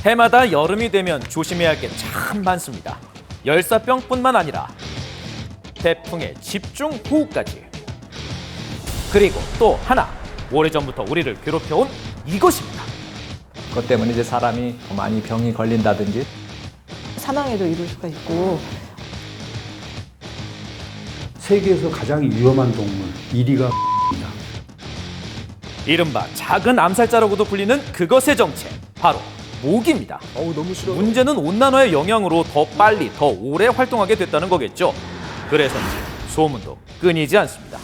해마다 여름이 되면 조심해야 할 게 참 많습니다. 열사병뿐만 아니라 태풍의 집중호우까지. 그리고 또 하나, 오래전부터 우리를 괴롭혀온 이것입니다. 그것 때문에 이제 사람이 많이 병이 걸린다든지 사망에도 이를 수가 있고. 세계에서 가장 위험한 동물 1위가 이른바 작은 암살자라고도 불리는 그것의 정체, 바로 모기입니다. 너무 싫어. 문제는 온난화의 영향으로 더 빨리, 더 오래 활동하게 됐다는 거겠죠. 그래서인지 소문도 끊이지 않습니다.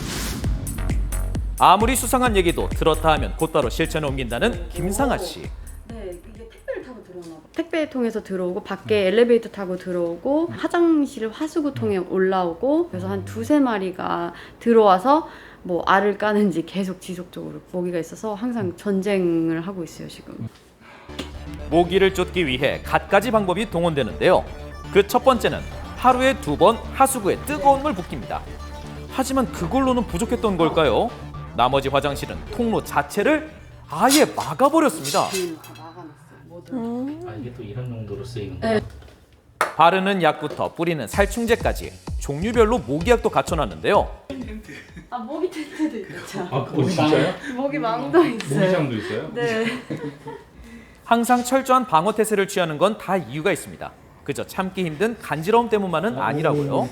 아무리 수상한 얘기도 들었다 하면 곧바로 실천에 옮긴다는 김상아 씨. 네, 이게 택배를 타고 들어오나 봐. 택배 통해서 들어오고 밖에 엘리베이터 타고 들어오고 화장실 하수구 통에 올라오고 그래서 한 두세 마리가 들어와서 뭐 알을 까는지 계속 지속적으로 모기가 있어서 항상 전쟁을 하고 있어요, 지금. 모기를 쫓기 위해 갖가지 방법이 동원되는데요. 그 첫 번째는 하루에 2번 하수구에 뜨거운 물 붓기입니다. 하지만 그걸로는 부족했던 걸까요? 나머지 화장실은 통로 자체를 아예 막아버렸습니다. 이게 또 이런 용도로 쓰이는 거예요? 바르는 약부터 뿌리는 살충제까지 종류별로 모기약도 갖춰놨는데요. 아, 모기 텐트도 있죠. 진짜요? 모기 망도 있어요. 모기장도 있어요? 네. 항상 철저한 방어 태세를 취하는 건 다 이유가 있습니다. 그저 참기 힘든 간지러움 때문만은 아니라고요.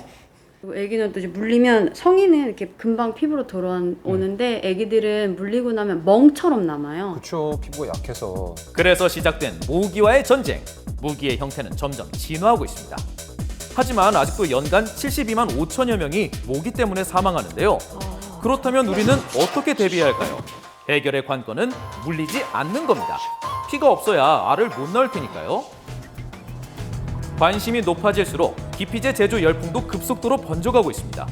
애기는 또 이제 물리면 성인은 이렇게 금방 피부로 돌아오는데 애기들은 물리고 나면 멍처럼 남아요. 그렇죠. 피부가 약해서. 그래서 시작된 모기와의 전쟁. 모기의 형태는 점점 진화하고 있습니다. 하지만 아직도 연간 72만 5천여 명이 모기 때문에 사망하는데요. 그렇다면 우리는 어떻게 대비해야 할까요? 해결의 관건은 물리지 않는 겁니다. 피가 없어야 알을 못 낳을 테니까요. 관심이 높아질수록 기피제 제조 열풍도 급속도로 번져가고 있습니다.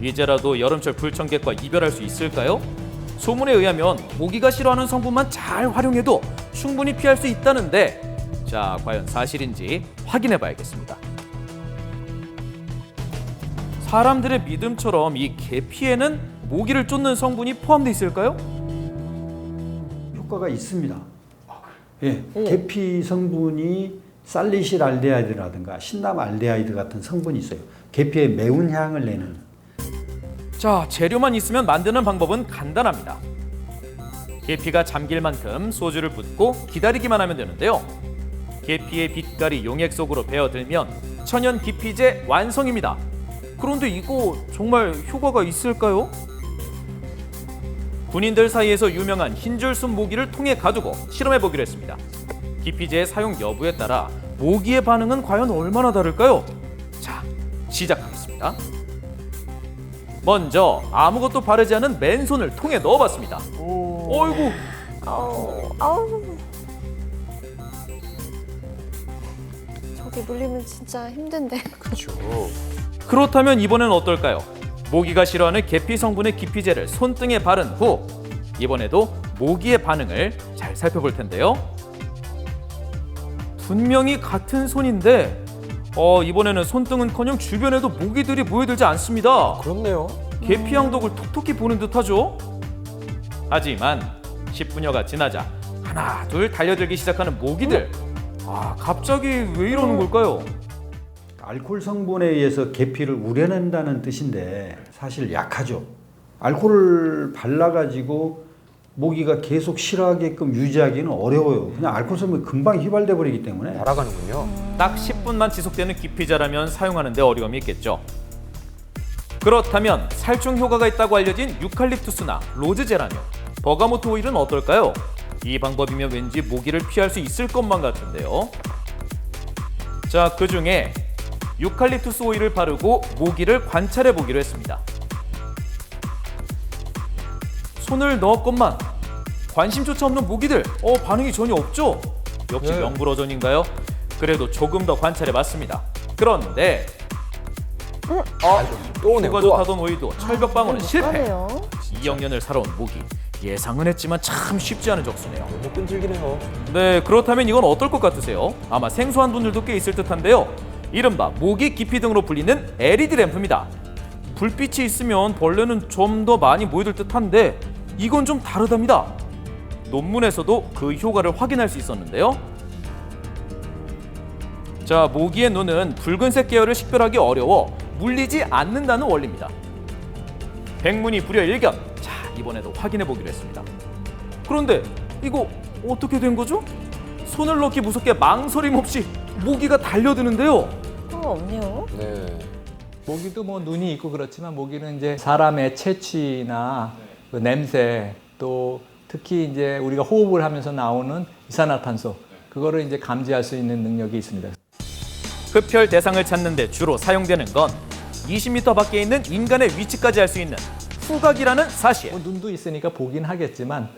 이제라도 여름철 불청객과 이별할 수 있을까요? 소문에 의하면 모기가 싫어하는 성분만 잘 활용해도 충분히 피할 수 있다는데, 자, 과연 사실인지 확인해 봐야겠습니다. 사람들의 믿음처럼 이 계피에는 모기를 쫓는 성분이 포함되어 있을까요? 효과가 있습니다. 예, 계피 성분이 살리실 알데하이드라든가 신남 알데하이드 같은 성분이 있어요. 계피의 매운 향을 내는. 자, 재료만 있으면 만드는 방법은 간단합니다. 계피가 잠길 만큼 소주를 붓고 기다리기만 하면 되는데요. 계피의 빛깔이 용액 속으로 배어들면 천연 기피제 완성입니다. 그런데 이거 정말 효과가 있을까요? 군인들 사이에서 유명한 흰줄순 모기를 통에 가두고 실험해보기로 했습니다. 기피제의 사용 여부에 따라 모기의 반응은 과연 얼마나 다를까요? 자, 시작하겠습니다. 먼저 아무것도 바르지 않은 맨손을 통에 넣어봤습니다. 어이구, 저기 물리면 진짜 힘든데. 그렇죠. 그렇다면 이번엔 어떨까요? 모기가 싫어하는 계피 성분의 기피제를 손등에 바른 후 이번에도 모기의 반응을 잘 살펴볼 텐데요. 분명히 같은 손인데 이번에는 손등은커녕 주변에도 모기들이 모여들지 않습니다. 그렇네요. 계피 양덕을 톡톡히 보는 듯하죠. 하지만 10분여가 지나자 하나 둘 달려들기 시작하는 모기들. 갑자기 왜 이러는 걸까요? 알코올 성분에 의해서 계피를 우려낸다는 뜻인데 사실 약하죠. 알코올을 발라가지고 모기가 계속 싫어하게끔 유지하기는 어려워요. 그냥 알코올 성분이 금방 휘발돼 버리기 때문에. 날아가는군요. 딱 10분만 지속되는 기피제라면 사용하는 데 어려움이 있겠죠. 그렇다면 살충 효과가 있다고 알려진 유칼립투스나 로즈제라뇨, 버가모트 오일은 어떨까요? 이 방법이면 왠지 모기를 피할 수 있을 것만 같은데요. 자, 그중에 유칼립투스 오일을 바르고 모기를 관찰해 보기로 했습니다. 손을 넣었건만 관심조차 없는 모기들, 반응이 전혀 없죠? 역시 네. 명불허전인가요? 그래도 조금 더 관찰해 봤습니다. 그런데 또 오네요. 효가 또 와. 좋다던 오이도 철벽 방어는 실패. 하네요. 2학년을 살아온 모기, 예상은 했지만 참 쉽지 않은 적수네요. 너무 끈질기네요. 네, 그렇다면 이건 어떨 것 같으세요? 아마 생소한 분들도 꽤 있을 듯한데요. 이른바 모기 기피 등으로 불리는 LED 램프입니다. 불빛이 있으면 벌레는 좀 더 많이 모여들 듯한데 이건 좀 다르답니다. 논문에서도 그 효과를 확인할 수 있었는데요. 자, 모기의 눈은 붉은색 계열을 식별하기 어려워 물리지 않는다는 원리입니다. 백문이 불여일견. 자, 이번에도 확인해 보기로 했습니다. 그런데 이거 어떻게 된 거죠? 손을 넣기 무섭게 망설임 없이 모기가 달려드는데요. 없네요. 네. 모기도 뭐 눈이 있고 그렇지만 모기는 이제 사람의 채취나 그 냄새 또 특히 이제 우리가 호흡을 하면서 나오는 이산화탄소 그거를 이제 감지할 수 있는 능력이 있습니다. 흡혈 대상을 찾는 데 주로 사용되는 건 20m 밖에 있는 인간의 위치까지 알 수 있는 후각이라는 사실. 뭐 눈도 있으니까 보긴 하겠지만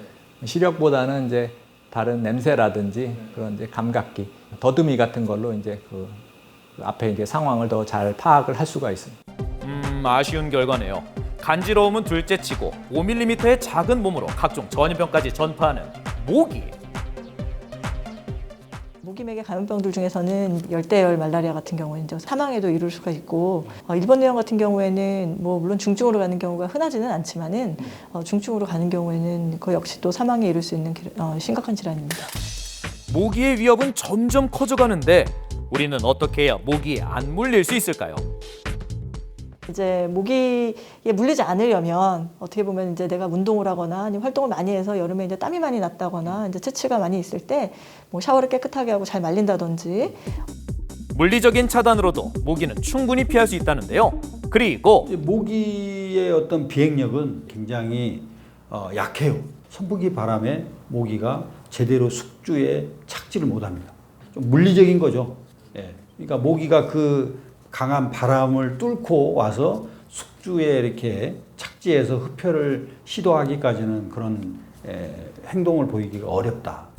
시력보다는 이제 다른 냄새라든지 그런 이제 감각기, 더듬이 같은 걸로 이제 그 앞에 이제 상황을 더 잘 파악을 할 수가 있습니다. 아쉬운 결과네요. 간지러움은 둘째치고 5mm의 작은 몸으로 각종 전염병까지 전파하는 모기. 모기맥의 감염병들 중에서는 열대열 말라리아 같은 경우는 이제 사망에도 이를 수가 있고 일본뇌염 같은 경우에는 뭐 물론 중증으로 가는 경우가 흔하지는 않지만은 중증으로 가는 경우에는 그 역시 또 사망에 이를 수 있는 심각한 질환입니다. 모기의 위협은 점점 커져가는데 우리는 어떻게 해야 모기에 안 물릴 수 있을까요? 이제 모기에 물리지 않으려면 어떻게 보면 이제 내가 운동을 하거나 아니면 활동을 많이 해서 여름에 이제 땀이 많이 났다거나 이제 체취가 많이 있을 때 뭐 샤워를 깨끗하게 하고 잘 말린다든지 물리적인 차단으로도 모기는 충분히 피할 수 있다는데요. 그리고 모기의 어떤 비행력은 굉장히 약해요. 선풍기 바람에 모기가 제대로 숙주에 착지를 못합니다. 좀 물리적인 거죠. 예. 그러니까 모기가 그 강한 바람을 뚫고 와서 숙주에 이렇게 착지해서 흡혈을 시도하기까지는 그런 행동을 보이기가 어렵다.